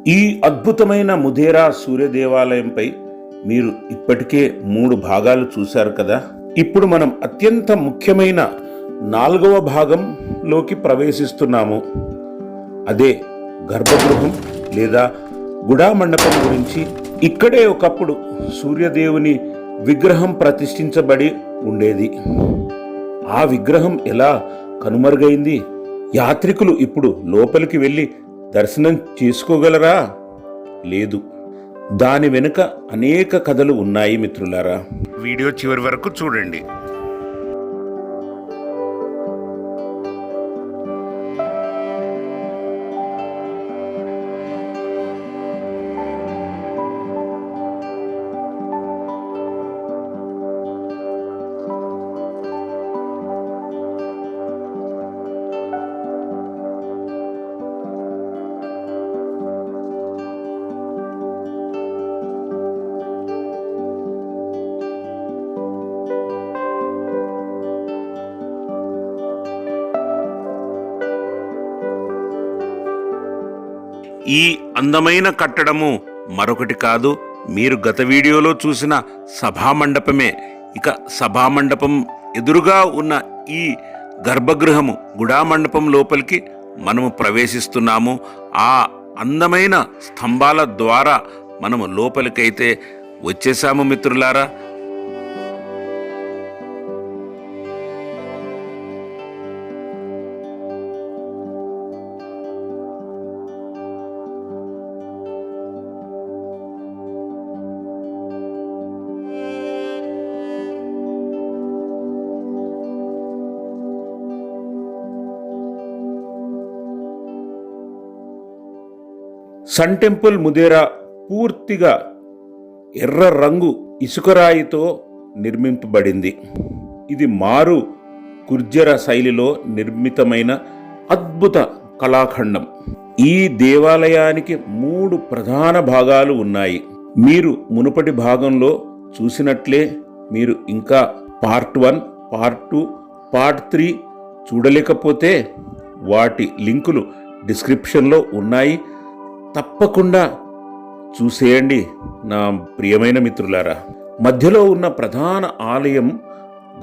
ఈ అద్భుతమైన ముధేరా సూర్య దేవాలయంపై మీరు ఇప్పటికే 3 భాగాలు చూశారు కదా. ఇప్పుడు మనం అత్యంత ముఖ్యమైన 4వ భాగంలోకి ప్రవేశిస్తున్నాము. అదే గర్భగృహం లేదా గుడామండపం గురించి. ఇక్కడే ఒకప్పుడు సూర్యదేవుని విగ్రహం ప్రతిష్ఠించబడి ఉండేది. ఆ విగ్రహం ఎలా కనుమరుగైంది? యాత్రికులు ఇప్పుడు లోపలికి వెళ్ళి దర్శనం చేసుకోగలరా? లేదు. దాని వెనుక అనేక కథలు ఉన్నాయి మిత్రులారా. వీడియో చివరి వరకు చూడండి. ఈ అందమైన కట్టడము మరొకటి కాదు, మీరు గత వీడియోలో చూసిన సభామండపమే. ఇక సభామండపం ఎదురుగా ఉన్న ఈ గర్భగృహము గుడామండపం లోపలికి మనము ప్రవేశిస్తున్నాము. ఆ అందమైన స్తంభాల ద్వారా మనము లోపలికైతే వచ్చేసాము మిత్రులారా. సన్ టెంపుల్ ముధేరా పూర్తిగా ఎర్ర రంగు ఇసుకరాయితో నిర్మింపబడింది. ఇది మారు గుర్జర శైలిలో నిర్మితమైన అద్భుత కళాఖండం. ఈ దేవాలయానికి 3 ప్రధాన భాగాలు ఉన్నాయి. మీరు మునుపటి భాగంలో చూసినట్లే మీరు ఇంకా పార్ట్ 1, పార్ట్ 2, పార్ట్ 3 చూడలేకపోతే వాటి లింకులు డిస్క్రిప్షన్లో ఉన్నాయి. తప్పకుండా చూసేయండి నా ప్రియమైన మిత్రులారా. మధ్యలో ఉన్న ప్రధాన ఆలయం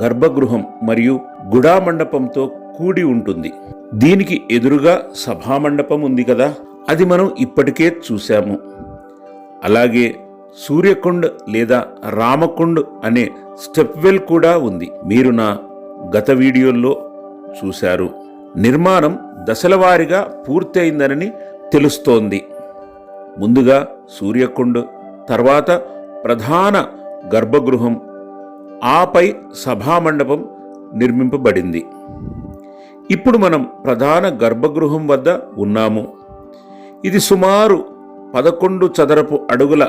గర్భగృహం మరియు గుడామండపంతో కూడి ఉంటుంది. దీనికి ఎదురుగా సభామండపం ఉంది కదా, అది మనం ఇప్పటికే చూశాము. అలాగే సూర్యకుండ్ లేదా రామకుండ్ అనే స్టెప్ వెల్ కూడా ఉంది. మీరు నా గత వీడియోల్లో చూశారు. నిర్మాణం దశలవారీగా పూర్తయిందని తెలుస్తోంది. ముందుగా సూర్యకుండ్, తర్వాత ప్రధాన గర్భగృహం, ఆపై సభామండపం నిర్మింపబడింది. ఇప్పుడు మనం ప్రధాన గర్భగృహం వద్ద ఉన్నాము. ఇది సుమారు 11 చదరపు అడుగుల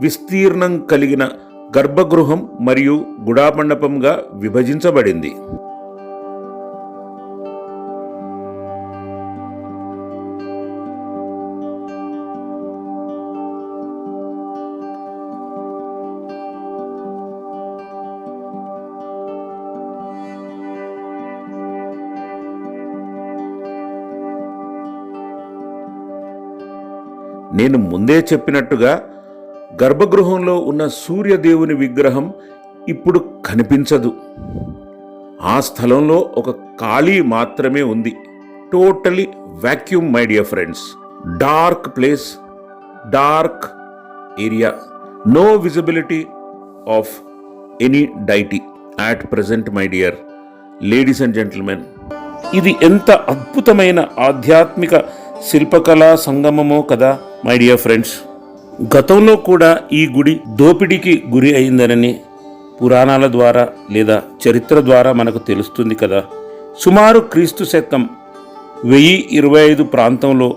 విస్తీర్ణం కలిగిన గర్భగృహం మరియు గుడామండపంగా విభజించబడింది. నేను ముందే చెప్పినట్టుగా గర్భగృహంలో ఉన్న సూర్యదేవుని విగ్రహం ఇప్పుడు కనిపించదు. ఆ స్థలంలో ఒక ఖాళీ మాత్రమే ఉంది. Totally vacuum my dear friends. Dark place, dark area, no visibility of any deity at present my dear ladies and gentlemen. ఇది ఎంత అద్భుతమైన ఆధ్యాత్మిక శిల్పకళా సంగమమో కదా మై డియర్ ఫ్రెండ్స్. గతంలో కూడా ఈ గుడి దోపిడీకి గురి అయిందనని పురాణాల ద్వారా లేదా చరిత్ర ద్వారా మనకు తెలుస్తుంది కదా. సుమారు క్రీస్తు శకం 1025 ప్రాంతంలో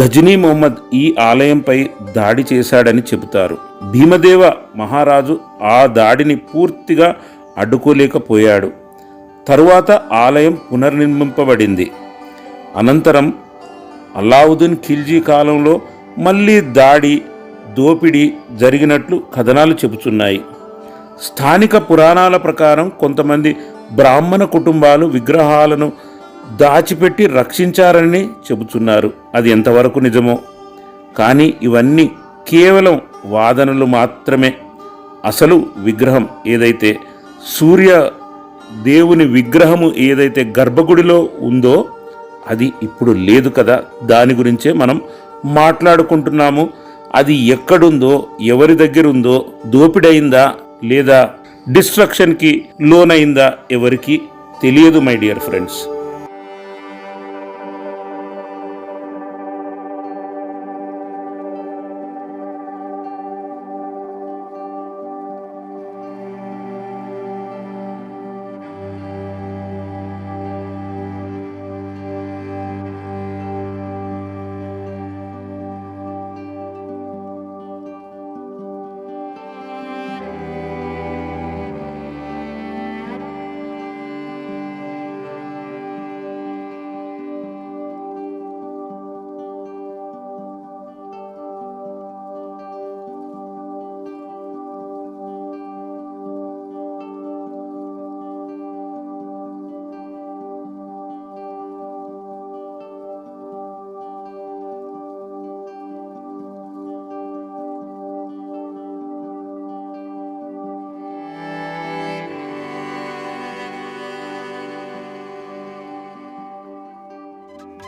గజనీ మొహమ్మద్ ఈ ఆలయంపై దాడి చేశాడని చెబుతారు. భీమదేవ మహారాజు ఆ దాడిని పూర్తిగా అడ్డుకోలేకపోయాడు. తరువాత ఆలయం పునర్నిర్మింపబడింది. అనంతరం అలావుద్దీన్ ఖిల్జీ కాలంలో మళ్ళీ దోపిడీ జరిగినట్లు కథనాలు చెబుతున్నాయి. స్థానిక పురాణాల ప్రకారం కొంతమంది బ్రాహ్మణ కుటుంబాలు విగ్రహాలను దాచిపెట్టి రక్షించారని చెబుతున్నారు. అది ఎంతవరకు నిజమో కానీ ఇవన్నీ కేవలం వాదనలు మాత్రమే. అసలు విగ్రహం ఏదైతే సూర్య దేవుని విగ్రహము ఏదైతే గర్భగుడిలో ఉందో అది ఇప్పుడు లేదు కదా. దాని గురించే మనం మాట్లాడుకుంటున్నాము. అది ఎక్కడుందో, ఎవరి దగ్గర ఉందో, దోపిడైందా లేదా డిస్ట్రక్షన్కి లోనైందా ఎవరికి తెలియదు మై డియర్ ఫ్రెండ్స్.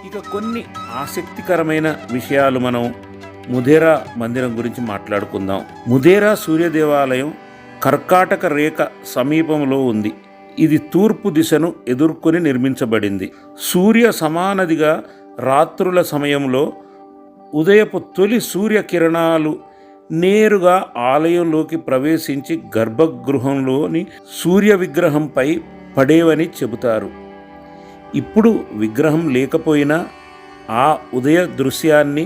ఇక కొన్ని ఆసక్తికరమైన విషయాలు మనం ముధేరా మందిరం గురించి మాట్లాడుకుందాం. ముధేరా సూర్య దేవాలయం కర్కాటక రేఖ సమీపంలో ఉంది. ఇది తూర్పు దిశను ఎదుర్కొని నిర్మించబడింది. సూర్య సమానదిగా రాత్రుల సమయంలో ఉదయపు తొలి సూర్యకిరణాలు నేరుగా ఆలయంలోకి ప్రవేశించి గర్భగృహంలోని సూర్య విగ్రహంపై పడేవని చెబుతారు. ఇప్పుడు విగ్రహం లేకపోయినా ఆ ఉదయ దృశ్యాన్ని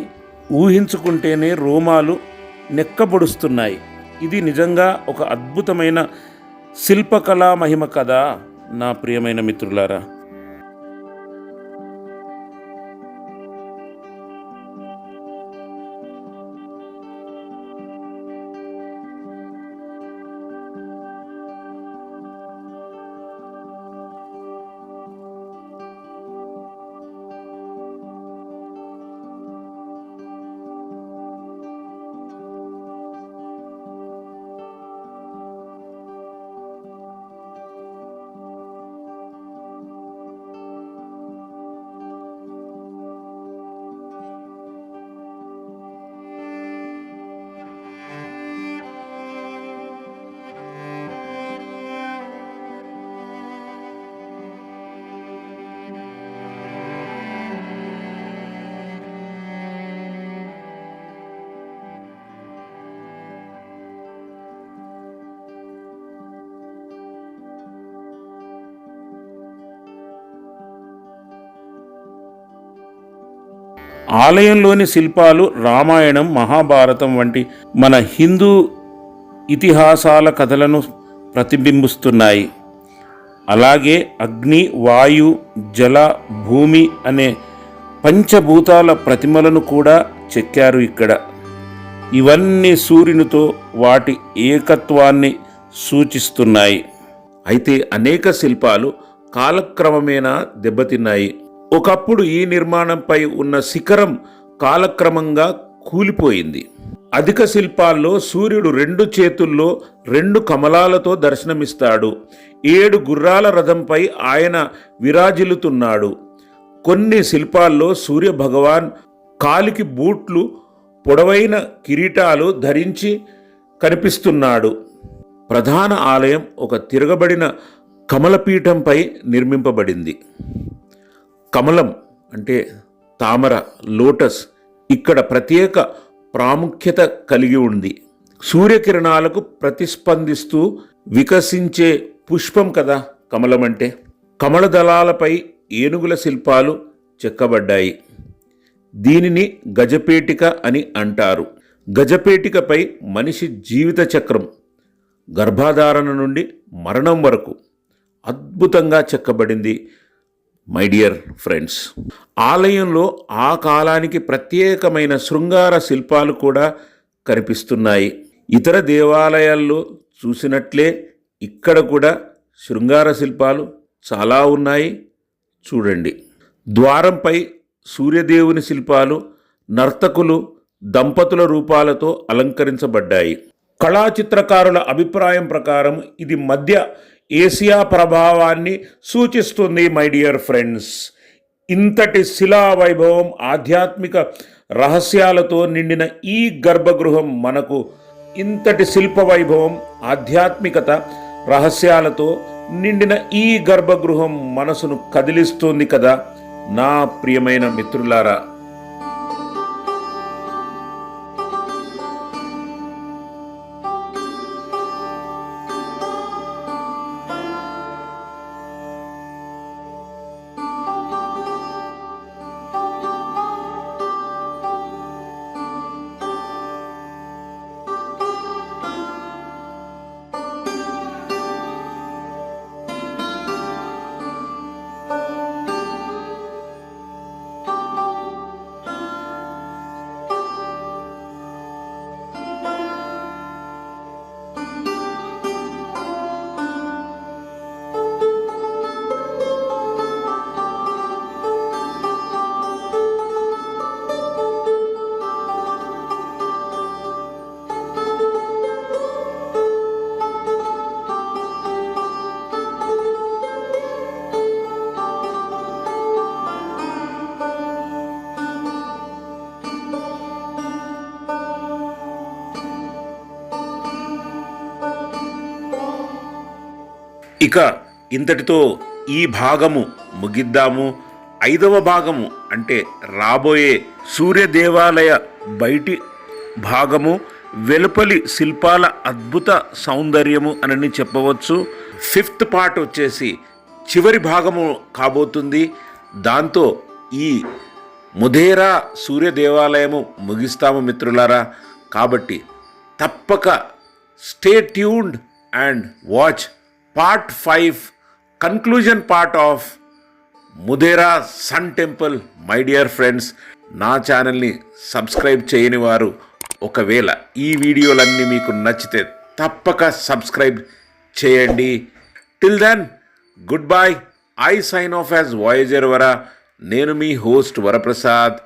ఊహించుకుంటేనే రోమాలు నెక్కబొడుస్తున్నాయి. ఇది నిజంగా ఒక అద్భుతమైన శిల్పకళా మహిమ కదా నా ప్రియమైన మిత్రులారా. ఆలయంలోని శిల్పాలు రామాయణం, మహాభారతం వంటి మన హిందూ ఇతిహాసాల కథలను ప్రతిబింబిస్తున్నాయి. అలాగే అగ్ని, వాయు, జల, భూమి అనే పంచభూతాల ప్రతిమలను కూడా చెక్కారు ఇక్కడ. ఇవన్నీ సూర్యునితో వాటి ఏకత్వాన్ని సూచిస్తున్నాయి. అయితే అనేక శిల్పాలు కాలక్రమేణా దెబ్బతిన్నాయి. ఒకప్పుడు ఈ నిర్మాణంపై ఉన్న శిఖరం కాలక్రమంగా కూలిపోయింది. అధిక శిల్పాల్లో సూర్యుడు 2 చేతుల్లో 2 కమలాలతో దర్శనమిస్తాడు. 7 గుర్రాల రథంపై ఆయన విరాజిల్లుతున్నాడు. కొన్ని శిల్పాల్లో సూర్య భగవాన్ కాలికి బూట్లు, పొడవైన కిరీటాలు ధరించి కనిపిస్తున్నాడు. ప్రధాన ఆలయం ఒక తిరగబడిన కమలపీఠంపై నిర్మింపబడింది. కమలం అంటే తామర, లోటస్ ఇక్కడ ప్రత్యేక ప్రాముఖ్యత కలిగి ఉంది. సూర్యకిరణాలకు ప్రతిస్పందిస్తూ వికసించే పుష్పం కదా కమలం అంటే. కమల దళాలపై ఏనుగుల శిల్పాలు చెక్కబడ్డాయి. దీనిని గజపేటిక అని అంటారు. గజపేటికపై మనిషి జీవిత చక్రం గర్భధారణ నుండి మరణం వరకు అద్భుతంగా చెక్కబడింది మై డియర్ ఫ్రెండ్స్. ఆలయంలో ఆ కాలానికి ప్రత్యేకమైన శృంగార శిల్పాలు కూడా కనిపిస్తున్నాయి. ఇతర దేవాలయాల్లో చూసినట్లే ఇక్కడ కూడా శృంగార శిల్పాలు చాలా ఉన్నాయి. చూడండి, ద్వారంపై సూర్యదేవుని శిల్పాలు, నర్తకులు దంపతుల రూపాలతో అలంకరించబడ్డాయి. కళా చిత్రకారుల అభిప్రాయం ప్రకారం ఇది మధ్య ఏసియా ప్రభావాన్ని సూచిస్తుంది. మై డియర్ ఫ్రెండ్స్, ఇంతటి శిలా వైభవం, ఆధ్యాత్మిక రహస్యాలతో నిండిన ఈ గర్భగృహం మనకు ఇంతటి శిల్ప వైభవం, ఆధ్యాత్మికత, రహస్యాలతో నిండిన ఈ గర్భగృహం మనసును కదిలిస్తోంది కదా నా ప్రియమైన మిత్రులారా. ఇక ఇంతటితో ఈ భాగము ముగిద్దాము. 5వ భాగము అంటే రాబోయే సూర్య దేవాలయ బయటి భాగము, వెలుపలి శిల్పాల అద్భుత సౌందర్యము అని చెప్పవచ్చు. 5th పార్ట్ వచ్చేసి చివరి భాగము కాబోతుంది. దాంతో ఈ ముధేరా సూర్య దేవాలయము ముగిస్తాము మిత్రులారా. కాబట్టి తప్పక stay tuned and watch Part 5, conclusion part of Modhera sun temple. My dear friends, నా ఛానల్ని సబ్స్క్రైబ్ చేయని వారు ఒకవేళ ఈ వీడియోలన్నీ మీకు నచ్చితే తప్పక సబ్స్క్రైబ్ చేయండి. Till then good bye. I sign off as Voyager Vara. నేను మీ హోస్ట్ వరప్రసాద్.